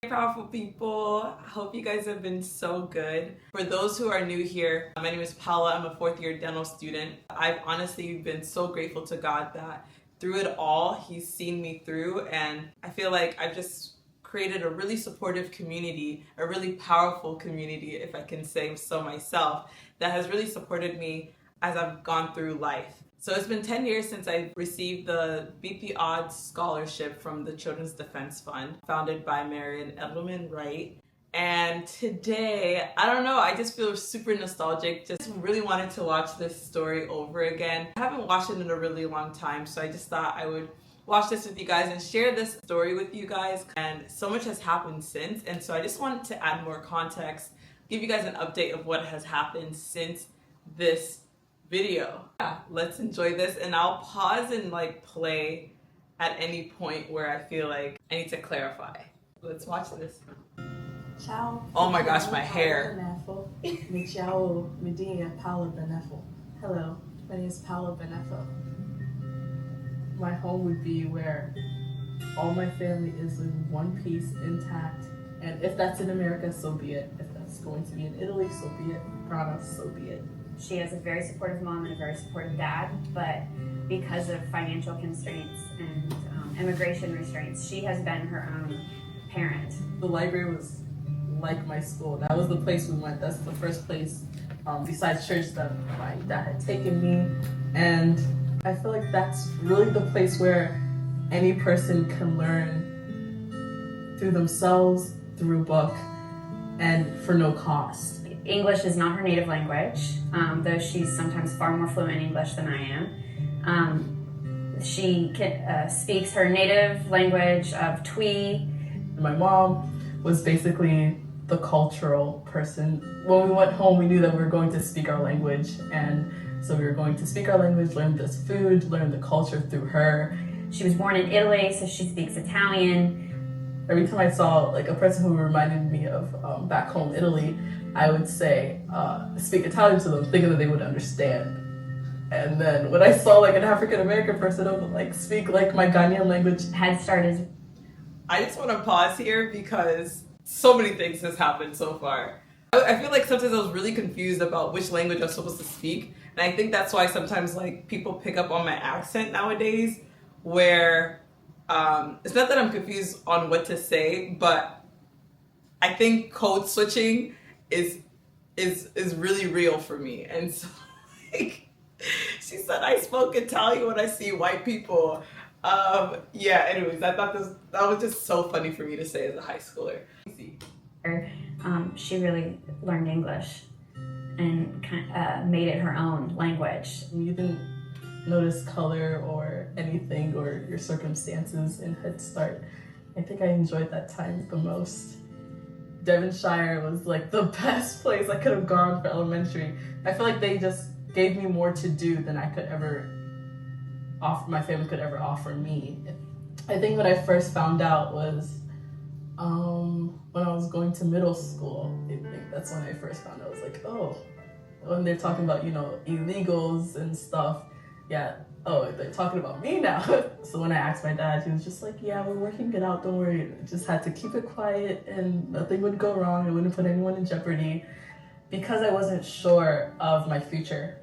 Hey, powerful people. I hope you guys have been so good. For those who are new here, my name is Paula. I'm a fourth year dental student. I've honestly been so grateful to God that through it all, He's seen me through, and I feel like I've just created a really supportive community, a really powerful community, if I can say so myself, that has really supported me as I've gone through life. So it's been 10 years since I received the BP Odds Scholarship from the Children's Defense Fund, founded by Marian Edelman Wright. And today, I don't know, I just feel super nostalgic. Just really wanted to watch this story over again. I haven't watched it in a really long time, so I just thought I would watch this with you guys and share this story with you guys. And so much has happened since, and so I just wanted to add more context, give you guys an update of what has happened since this video. Yeah, let's enjoy this, and I'll pause and play at any point where I feel like I need to clarify. Let's watch this. Ciao. Oh my gosh, my hair. Ciao, Medina, Paula Benefo. Hello, my name is Paula Benefo. My home would be where all my family is in one piece, intact. And if that's in America, so be it. If that's going to be in Italy, so be it. Ghana, so be it. She has a very supportive mom and a very supportive dad, but because of financial constraints and immigration restraints, she has been her own parent. The library was like my school. That was the place we went. That's the first place, besides church, that my dad had taken me. And I feel like that's really the place where any person can learn through themselves, through a book, and for no cost. English is not her native language, though she's sometimes far more fluent in English than I am. She speaks her native language of Twi. My mom was basically the cultural person. When we went home, we knew that we were going to speak our language, and so we were going to speak our language, learn this food, learn the culture through her. She was born in Italy, so she speaks Italian. Every time I saw a person who reminded me of back home Italy, I would say, speak Italian to them, thinking that they would understand. And then when I saw an African American person, I would speak my Ghanaian language. Head Start is... I just want to pause here because so many things has happened so far. I feel like sometimes I was really confused about which language I'm supposed to speak. And I think that's why sometimes people pick up on my accent nowadays, where it's not that I'm confused on what to say, but I think code switching is really real for me. And so she said I spoke Italian when I see white people. Anyways, I thought that was just so funny for me to say as a high schooler. She really learned English and made it her own language. You didn't notice color or anything or your circumstances in Head Start. I think I enjoyed that time the most. Devonshire was the best place I could have gone for elementary. I feel like they just gave me more to do than I could ever offer, my family could ever offer me. I think what I first found out was when I was going to middle school. I think that's when I first found out. I was like, oh, when they're talking about, illegals and stuff, they're talking about me now. So when I asked my dad, he was just like, yeah, we're working it out, don't worry. I just had to keep it quiet and nothing would go wrong. I wouldn't put anyone in jeopardy. Because I wasn't sure of my future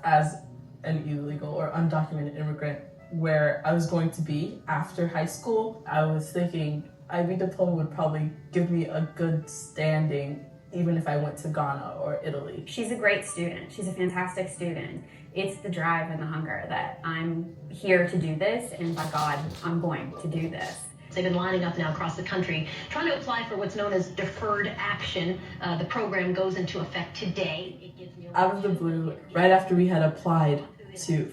as an illegal or undocumented immigrant, where I was going to be after high school, I was thinking IB diploma would probably give me a good standing even if I went to Ghana or Italy. She's a great student. She's a fantastic student. It's the drive and the hunger that I'm here to do this, and by God, I'm going to do this. They've been lining up now across the country, trying to apply for what's known as deferred action. The program goes into effect today. It gives me out of the blue, right after we had applied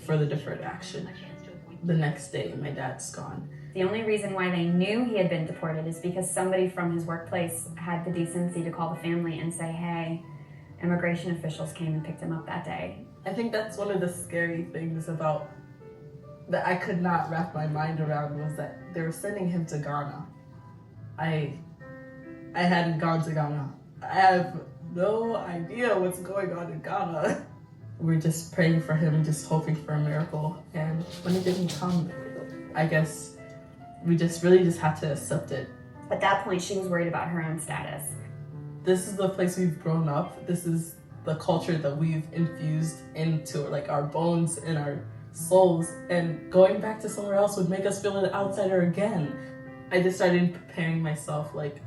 for the deferred action, the next day, my dad's gone. The only reason why they knew he had been deported is because somebody from his workplace had the decency to call the family and say, hey, immigration officials came and picked him up that day. I think that's one of the scary things about that I could not wrap my mind around, was that they were sending him to Ghana. I hadn't gone to Ghana. I have no idea what's going on in Ghana. We're just praying for him, just hoping for a miracle. And when it didn't come, I guess we just really had to accept it At that point, she was worried about her own status. This is the place we've grown up. This is the culture that we've infused into like our bones and our souls, and going back to somewhere else would make us feel an outsider again. I just started preparing myself like,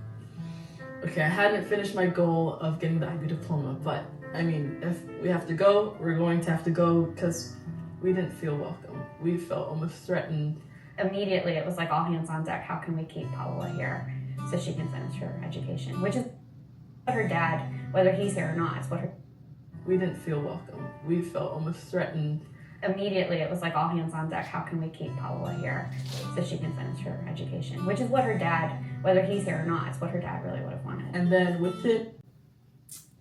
okay, I hadn't finished my goal of getting the IB diploma, but I mean, if we have to go, we're going to have to go, because we didn't feel welcome. We felt almost threatened. Immediately, it was like all hands on deck. How can we keep Paola here so she can finish her education? Which is what her dad, whether he's here or not, it's what her... We didn't feel welcome. We felt almost threatened. Immediately, it was like all hands on deck. How can we keep Paola here so she can finish her education? Which is what her dad, whether he's here or not, it's what her dad really would have wanted. And then with it,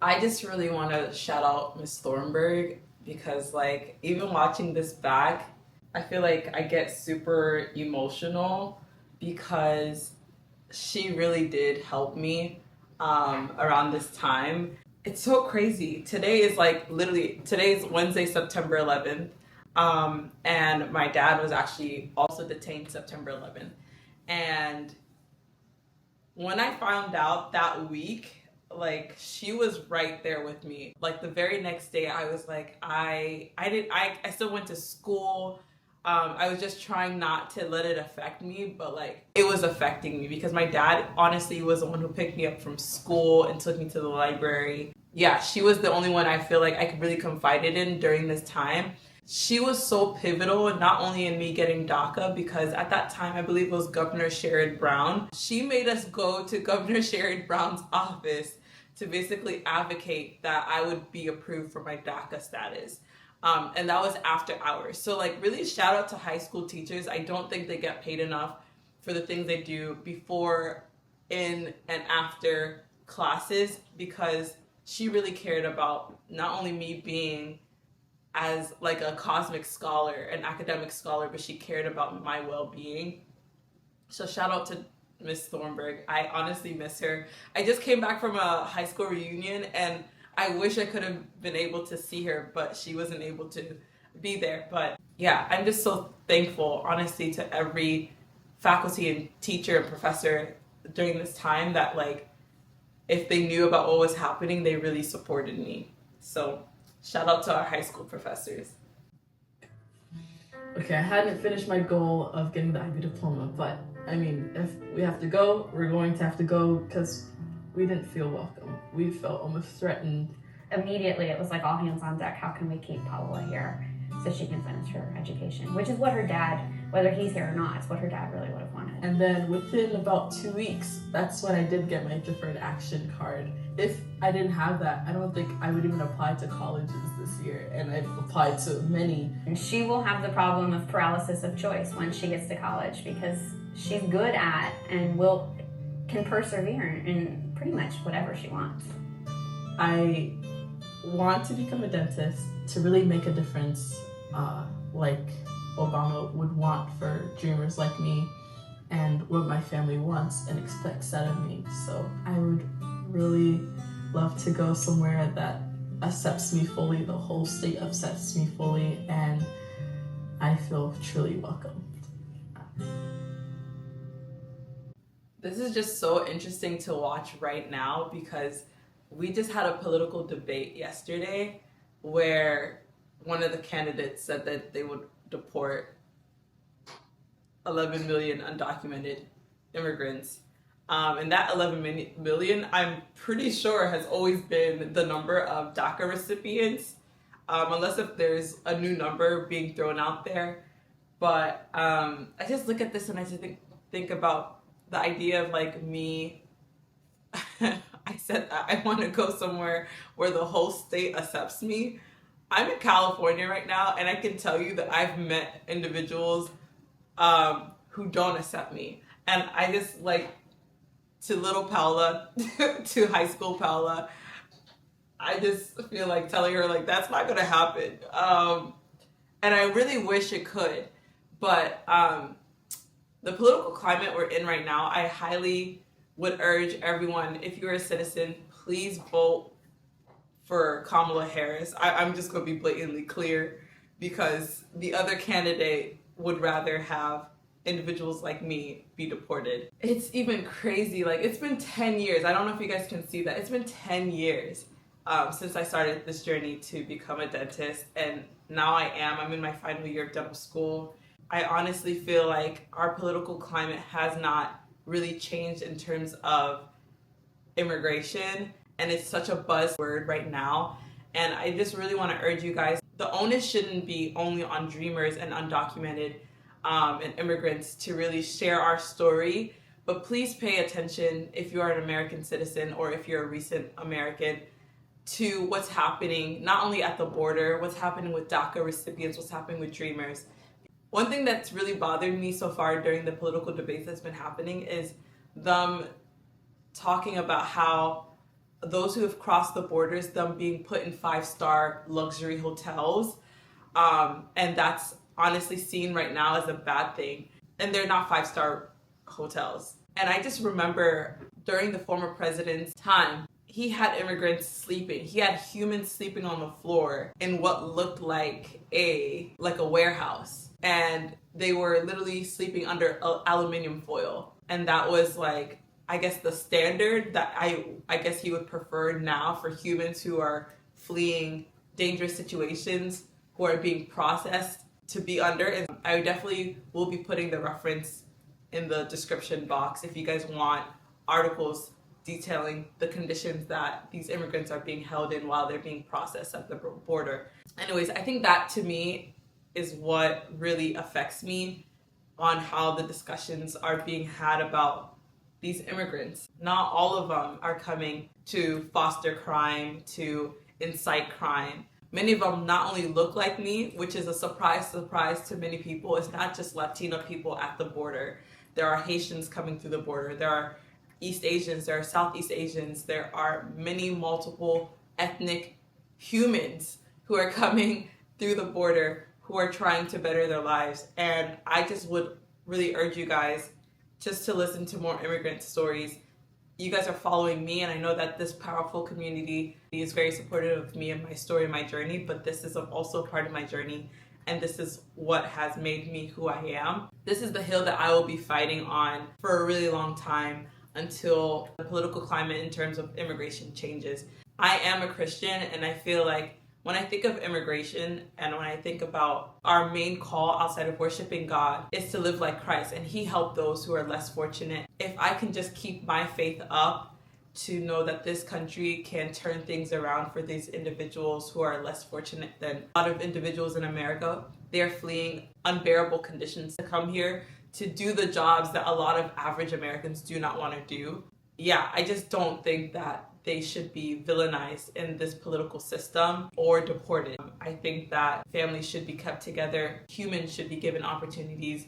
I just really want to shout out Miss Thornburg, because like even watching this back, I feel like I get super emotional because she really did help me around this time. It's so crazy. Today is Wednesday, September 11th. And my dad was actually also detained September 11th. And when I found out that week, like she was right there with me. Like the very next day I was like, I still went to school. I was just trying not to let it affect me, but like it was affecting me because my dad honestly was the one who picked me up from school and took me to the library. Yeah, she was the only one I feel like I could really confide in during this time. She was so pivotal, not only in me getting DACA, because at that time, I believe it was Governor Sherrod Brown. She made us go to Governor Sherrod Brown's office to basically advocate that I would be approved for my DACA status. And that was after hours. So like really shout out to high school teachers. I don't think they get paid enough for the things they do before, in, and after classes, because she really cared about not only me being as like a cosmic scholar, an academic scholar, but she cared about my well-being. So shout out to Miss Thornburg. I honestly miss her. I just came back from a high school reunion and I wish I could have been able to see her, but she wasn't able to be there. But yeah, I'm just so thankful, honestly, to every faculty and teacher and professor during this time that like, if they knew about what was happening, they really supported me. So shout out to our high school professors. okay, I hadn't finished my goal of getting the IB diploma, but I mean, if we have to go, we're going to have to go, because we didn't feel welcome. We felt almost threatened. Immediately, it was like all hands on deck. How can we keep Paola here so she can finish her education? Which is what her dad, whether he's here or not, it's what her dad really would have wanted. And then within about 2 weeks, that's when I did get my deferred action card. If I didn't have that, I don't think I would even apply to colleges this year, and I've applied to many. And she will have the problem of paralysis of choice when she gets to college, because she's good at and can persevere in pretty much whatever she wants. I want to become a dentist to really make a difference, like Obama would want for dreamers like me, and what my family wants and expects out of me. So I would really love to go somewhere that accepts me fully, the whole state accepts me fully, and I feel truly welcome. This is just so interesting to watch right now, because we just had a political debate yesterday where one of the candidates said that they would deport 11 million undocumented immigrants. And that 11 million, I'm pretty sure, has always been the number of DACA recipients, unless if there's a new number being thrown out there. But I just look at this and I just think about the idea of like me. I said that I want to go somewhere where the whole state accepts me. I'm in California right now, and I can tell you that I've met individuals who don't accept me. And I just like, to little Paola, to high school Paola, I just feel like telling her like, that's not gonna happen. And I really wish it could, but the political climate we're in right now, I highly would urge everyone, if you're a citizen, please vote for Kamala Harris. I'm just going to be blatantly clear, because the other candidate would rather have individuals like me be deported. It's even crazy. Like, it's been 10 years. I don't know if you guys can see that. It's been 10 years since I started this journey to become a dentist, and now I'm in my final year of dental school. I honestly feel like our political climate has not really changed in terms of immigration, and it's such a buzzword right now. And I just really want to urge you guys, the onus shouldn't be only on dreamers and undocumented and immigrants to really share our story, but please pay attention if you are an American citizen or if you're a recent American to what's happening, not only at the border, what's happening with DACA recipients, what's happening with dreamers. One thing that's really bothered me so far during the political debates that's been happening is them talking about how those who have crossed the borders, them being put in 5-star luxury hotels, and that's honestly seen right now as a bad thing. And they're not 5-star hotels. And I just remember during the former president's time, he had immigrants sleeping. He had humans sleeping on the floor in what looked like a warehouse. And they were literally sleeping under aluminum foil. And that was like, I guess, the standard that I guess he would prefer now for humans who are fleeing dangerous situations, who are being processed to be under. And I definitely will be putting the reference in the description box if you guys want articles detailing the conditions that these immigrants are being held in while they're being processed at the border. Anyways, I think that to me is what really affects me on how the discussions are being had about these immigrants. Not all of them are coming to foster crime, to incite crime. Many of them not only look like me, which is a surprise to many people. It's not just Latino people at the border. There are Haitians coming through the border. There are East Asians, there are Southeast Asians. There are many multiple ethnic humans who are coming through the border who are trying to better their lives. And I just would really urge you guys just to listen to more immigrant stories. You guys are following me, and I know that this powerful community is very supportive of me and my story and my journey, but this is also part of my journey, and this is what has made me who I am. This is the hill that I will be fighting on for a really long time until the political climate in terms of immigration changes. I am a Christian, and I feel like when I think of immigration and when I think about our main call outside of worshiping God is to live like Christ, and He helped those who are less fortunate. If I can just keep my faith up to know that this country can turn things around for these individuals who are less fortunate than a lot of individuals in America, they're fleeing unbearable conditions to come here to do the jobs that a lot of average Americans do not want to do. Yeah, I just don't think that they should be villainized in this political system or deported. I think that families should be kept together. Humans should be given opportunities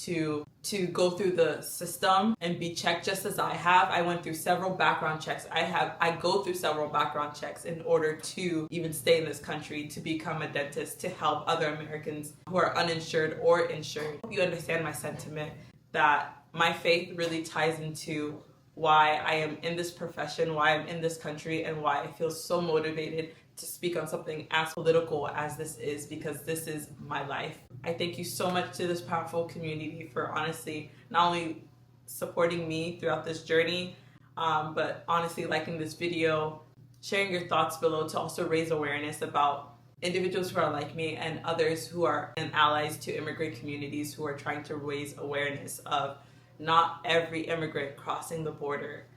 to go through the system and be checked just as I have. I went through several background checks. I go through several background checks in order to even stay in this country, to become a dentist, to help other Americans who are uninsured or insured. I hope you understand my sentiment that my faith really ties into why I am in this profession, why I'm in this country, and why I feel so motivated to speak on something as political as this is, because this is my life. I thank you so much to this powerful community for honestly not only supporting me throughout this journey, but honestly liking this video, sharing your thoughts below to also raise awareness about individuals who are like me and others who are allies to immigrant communities who are trying to raise awareness of not every immigrant crossing the border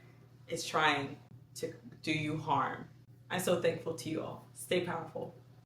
is trying to do you harm. I'm so thankful to you all. Stay powerful.